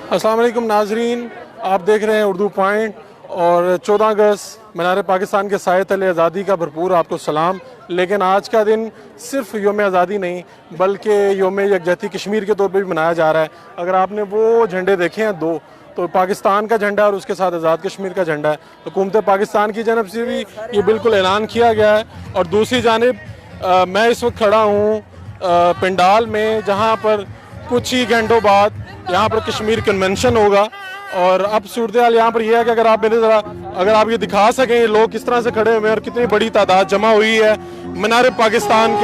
अस्सलाम वालेकुम नाजरीन, आप देख रहे हैं उर्दू पॉइंट और 14 अगस्त मीनार पाकिस्तान के साए तले आज़ादी का भरपूर आपको सलाम। लेकिन आज का दिन सिर्फ योम आज़ादी नहीं बल्कि योम यकजहती कश्मीर के तौर पे भी मनाया जा रहा है। अगर आपने वो झंडे देखे हैं दो, तो पाकिस्तान का झंडा और उसके साथ आज़ाद कश्मीर का झंडा है। हुकूमत पाकिस्तान की जानब से भी ये बिल्कुल ऐलान किया गया है। और दूसरी जानब मैं इस वक्त खड़ा हूँ पंडाल में, जहाँ पर कुछ ही घंटों बाद यहाँ पर कश्मीर कन्वेंशन होगा। और अब सूरत हाल यहाँ पर यह है कि अगर आप ये दिखा सकें ये लोग किस तरह से खड़े हुए हैं और कितनी बड़ी तादाद जमा हुई है मीनार पाकिस्तान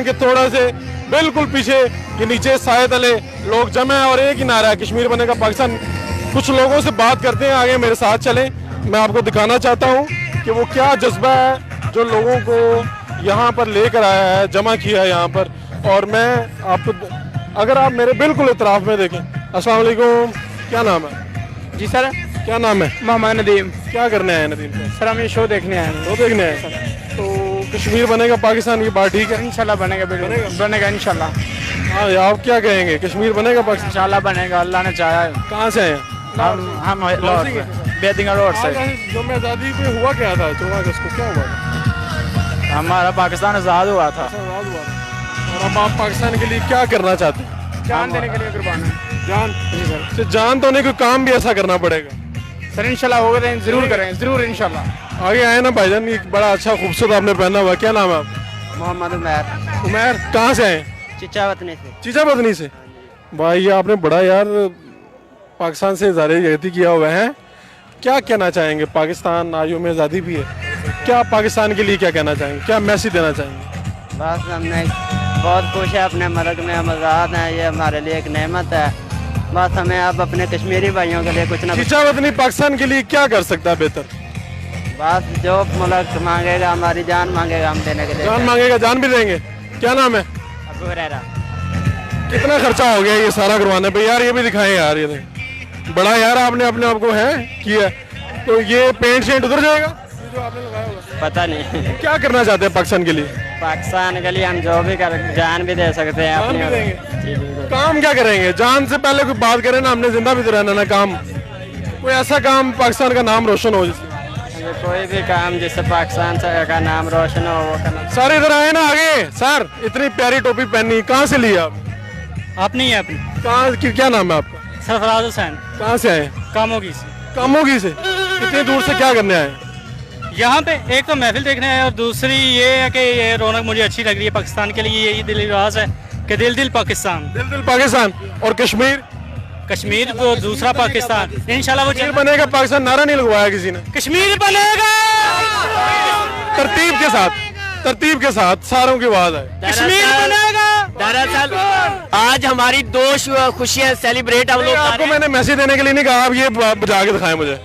के थोड़ा से बिल्कुल पीछे ये नीचे साए तले लोग जमा है और एक ही नारा है, कश्मीर बनेगा पाकिस्तान। कुछ लोगों से बात करते हैं, आगे मेरे साथ चलें। मैं आपको दिखाना चाहता हूँ कि वो क्या जज्बा है जो लोगों को यहाँ पर लेकर आया है, जमा किया है यहाँ पर। और मैं आपको, अगर आप मेरे बिल्कुल इतराफ में देखें। अस्सलाम वालेकुम, क्या नाम है? जी सर, क्या नाम है? मोहम्मद नदीम। क्या करने आए नदीम सर? सर हम ये शो देखने आए हैं। शो देखने आए सर। तो कश्मीर बनेगा पाकिस्तान की बात ठीक है? इंशाल्लाह बनेगा, बनेगा इंशाल्लाह। हाँ, आप क्या कहेंगे, कश्मीर बनेगा पाकिस्तान? इंशाल्लाह बनेगा, अल्लाह ने चाहा है। कहाँ से आए? हम बेदिंगा रोड से। योम आज़ादी पे हुआ क्या था 14 अगस्त को, क्या हुआ था? हमारा पाकिस्तान आज़ाद हुआ था। और अब आप पाकिस्तान के लिए क्या करना चाहते हैं? जान देने के लिए कुर्बान है। जान? तो जान तो नहीं, कोई काम भी ऐसा करना पड़ेगा सर। इंशाल्लाह होगा तो जरूर करें, जरूर इंशाल्लाह। आगे आए ना भाईजान, ये बड़ा अच्छा खूबसूरत आपने पहना हुआ, क्या नाम है आप? मोहम्मद उमैर। उमैर, कहाँ से आए? चिचावतनी से। चिचावतनी से। भाई ये आपने बड़ा यार पाकिस्तान से इज़हार यकजहती किया हुआ है। क्या कहना चाहेंगे? पाकिस्तान आयु में आज़ादी भी है, क्या आप पाकिस्तान के लिए क्या कहना चाहेंगे, क्या मैसेज देना चाहेंगे? बस हमने बहुत खुश है अपने मुल्क में, हम आज़ाद हैं, ये हमारे लिए एक नेमत है। बस हमें अब अपने कश्मीरी भाइयों के लिए कुछ ना कुछ। चिचावतनी पाकिस्तान के लिए क्या कर सकता है बेहतर? बस जो मुल्क मांगेगा, हमारी जान मांगेगा, हम देने के लिए जान मांगेगा, जान भी देंगे। क्या नाम है? अबू हुरैरा। कितना खर्चा हो गया ये सारा करवाने पे यार? ये भी दिखाएं यार, ये देखें बड़ा यार आपने अपने आप को है किया। तो ये पेंट शेंट उधर जाएगा जो आपने लगाया होगा? पता नहीं क्या करना चाहते हैं पाकिस्तान के लिए? पाकिस्तान के लिए हम जो भी कर, जान भी दे सकते हैं जान भी अपनी। देंगे। काम क्या करेंगे? जान से पहले कोई बात करें ना, हमने जिंदा भी तो रहना ना। काम, कोई ऐसा काम पाकिस्तान का नाम रोशन हो जिससे। कोई भी काम जिससे पाकिस्तान का नाम रोशन हो वो करना। सर इधर आए ना आगे। सर इतनी प्यारी टोपी पहनी, कहाँ से ली आप? अपनी है अपनी। कहाँ, क्या नाम है आपका? सरफराज हुसैन। कहाँ से आए? कामोगी से। कामोगी से। कितनी दूर से क्या करने आए? यहाँ पे एक तो महफिल देखने आए और दूसरी ये है कि ये रौनक मुझे अच्छी लग रही है। पाकिस्तान के लिए यही दिल रिवाज है कि दिल दिल पाकिस्तान, दिल दिल पाकिस्तान। और कश्मीर? कश्मीर तो दूसरा पाकिस्तान। इंशाल्लाह वो कश्मीर बनेगा पाकिस्तान नारा नहीं लगवाया किसी ने? कश्मीर बनेगा। तरतीब के साथ, तरतीब के साथ सारों की आवाज है, कश्मीर बनेगा। दरअसल आज हमारी दो खुशियाँ सेलिब्रेट हम लोग। आपको मैंने मैसेज देने के लिए नहीं कहा, आप ये बजा के दिखाएं मुझे।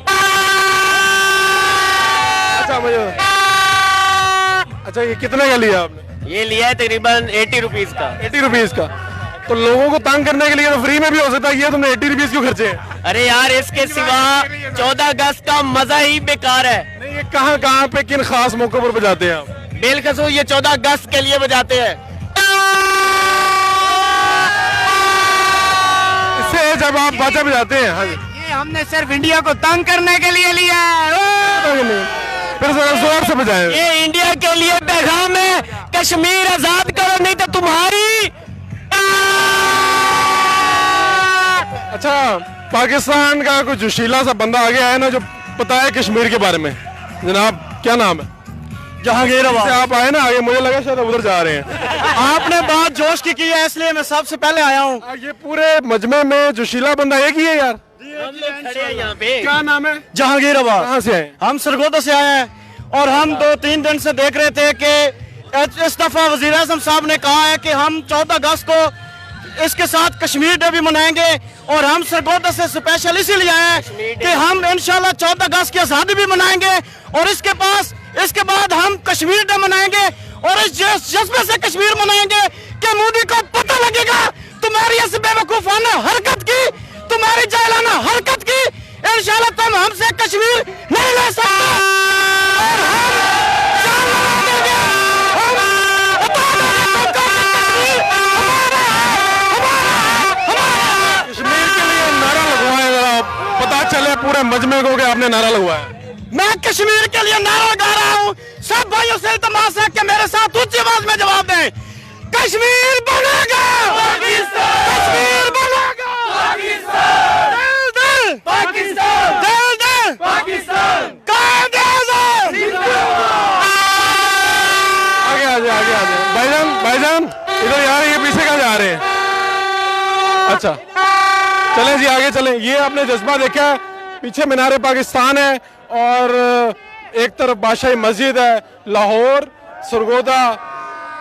अच्छा मुझे, अच्छा ये कितने का लिया आपने? ये लिया है तकरीबन 80 रुपीज का। 80 रुपीज का? तो लोगों को तंग करने के लिए तो फ्री में भी हो सकता है, ये तुमने 80 रुपीज क्यों खर्चे हैं? अरे यार इसके सिवा 14 अगस्त का मजा ही बेकार है। नहीं, ये कहाँ कहाँ पे किन खास मौकों पर बजाते हैं आप? बेलकसूर ये 14 अगस्त के लिए बजाते हैं। इससे जब आप बाजा बजाते हैं। हाँ जी, ये हमने सिर्फ इंडिया को तंग करने के लिए लिया है। फिर जरा जोर से बजाएं। ये इंडिया के लिए पैगाम है, कश्मीर आजाद करो नहीं तो तुम्हारी। अच्छा, पाकिस्तान का कोई जोशीला सा बंदा आ गया है ना जो पता है कश्मीर के बारे में। जनाब क्या नाम है? जहांगीर से आप आए ना आगे, मुझे लगा शायद उधर जा रहे हैं। आपने बात जोश की है इसलिए मैं सबसे पहले आया हूँ। ये पूरे मजमे में जोशीला बंदा एक ही है यार। हम लोग खड़े हैं यहाँ पे। क्या नाम है? जहांगीर। कहाँ से आए? हम सरगोदा से आए हैं और हम 2-3 दिन से देख रहे थे कि इस दफा वजीर आज़म साहब ने कहा है कि हम 14 अगस्त को इसके साथ कश्मीर डे भी मनाएंगे। और हम सरगोदा से स्पेशल इसीलिए आए हैं कि हम इंशाल्लाह 14 अगस्त की आज़ादी भी मनाएंगे और इसके बाद हम कश्मीर डे मनाएंगे और इस जज्बे से कश्मीर मनाएंगे कि मोदी को पता लगेगा तुम्हारी इस बेवकूफाना हरकत की तुम्हारी जायलाना हरकत की इंशाल्लाह तुम हमसे कश्मीर नहीं ले सकते। और हम जान लगा देंगे, हम बता देंगे तुमको कि कश्मीर के लिए नारा लगवाएं जरा, पता चले पूरे मजमे को कि आपने नारा लगवाया। मैं कश्मीर के लिए नारा लगा रहा हूँ। सब भाइयों से इल्तिमास है कि मेरे साथ ऊंची आवाज में जवाब दें। कश्मीर बनेगा पाकिस्तान, कश्मीर बनेगा पाकिस्तान, दिल दिल पाकिस्तान, दिल दिल पाकिस्तान, कायद-ए-आज़म जिंदाबाद। आगे आगे भाईजान इधर आ रहे हैं, पीछे कहाँ जा रहे हैं? अच्छा चलें जी आगे चलें। ये आपने जज्बा देखा है, पीछे मीनार पाकिस्तान है और एक तरफ बादशाही मस्जिद है। लाहौर, सरगोदा,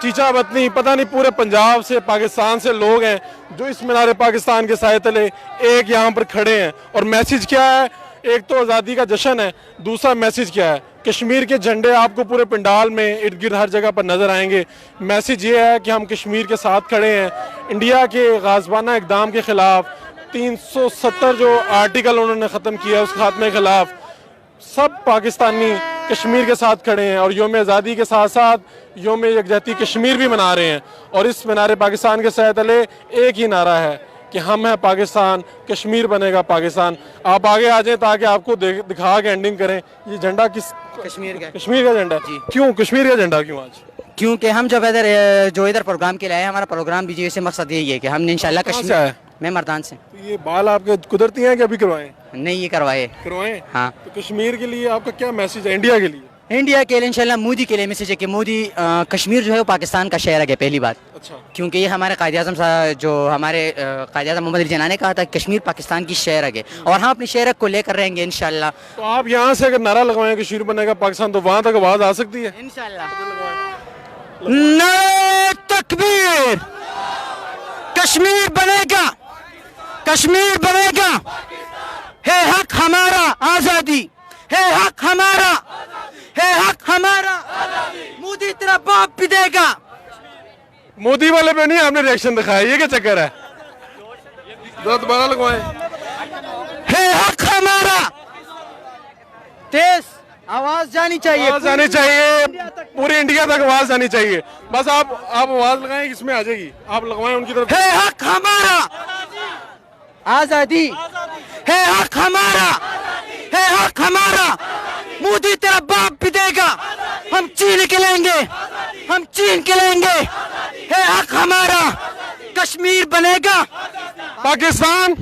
चीचा बतनी, पता नहीं पूरे पंजाब से पाकिस्तान से लोग हैं जो इस मीनार पाकिस्तान के साए तले एक यहाँ पर खड़े हैं। और मैसेज क्या है? एक तो आज़ादी का जश्न है, दूसरा मैसेज क्या है? कश्मीर के झंडे आपको पूरे पंडाल में इर्द गिर्द हर जगह पर नज़र आएंगे। मैसेज ये है कि हम कश्मीर के साथ खड़े हैं। इंडिया के गाज़बाना इक़दाम के ख़िलाफ़ 370 जो आर्टिकल उन्होंने ख़त्म किया उस खात्मे के ख़िलाफ़ सब पाकिस्तानी कश्मीर के साथ खड़े हैं और योम आज़ादी के साथ साथ योम यकजहती कश्मीर भी मना रहे हैं। और इस मीनार पाकिस्तान के साए तले एक ही नारा है कि हम हैं पाकिस्तान, कश्मीर बनेगा पाकिस्तान। आप आगे आ जाएं ताकि आपको दिखा के एंडिंग करें। ये झंडा किस कश्मीर का कश्मीर का झंडा जी। क्यों कश्मीर का झंडा क्यों आज? क्योंकि हम जब इधर प्रोग्राम के लिए आए, हमारा प्रोग्राम भी से मकसद यही है कि हमने इंशाल्लाह कहाँ से कश्मीर। आए? मैं मर्दान से। तो ये बाल आपके कुदरती हैं कि अभी करवाएं? नहीं, ये करवाए। करवाएं। हाँ, तो कश्मीर के लिए आपका क्या मैसेज है? इंडिया के लिए? इंडिया के लिए इंशाल्लाह मोदी के लिए मैसेज है कि मोदी कश्मीर जो है वो पाकिस्तान का शहर है पहली बात। अच्छा, क्योंकि ये हमारे कायद-ए-आज़म जो हमारे कायद-ए-आज़म मोहम्मद अली जिन्ना ने कहा था कश्मीर पाकिस्तान की शहर है और हम अपनी शहर को लेकर रहेंगे इंशाल्लाह। तो आप यहाँ से अगर नारा लगवाएं कश्मीर बनेगा पाकिस्तान तो वहां तक आवाज आ सकती है? इंशाल्लाह। नारे तकबीर, कश्मीर बनेगा, कश्मीर बनेगा, है हक हमारा आजादी, है हक हमारा, है हक हमारा, मोदी तेरा बाप भी देगा। मोदी वाले पे नहीं आपने रिएक्शन दिखाया, ये क्या चक्कर है? दोबारा लगवाएं। है हक हमारा, तेज आवाज जानी चाहिए, आवाज आनी चाहिए, पूरे इंडिया तक आवाज आनी चाहिए। बस आप आवाज लगाएं, इसमें आ जाएगी। आप लगवाएं उनकी तरफ। है हक हमारा, आजादी, है हक हमारा, है हक हमारा, मोदी तेरा बाप भी देगा। हम चीन के लेंगे, हम चीन के लेंगे, है हक हमारा, कश्मीर बनेगा पाकिस्तान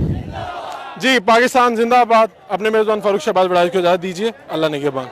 जी, पाकिस्तान जिंदाबाद। अपने मेजबान फारूक शहबाज बड़ाई को इजाजत दीजिए। अल्लाह निगहबान।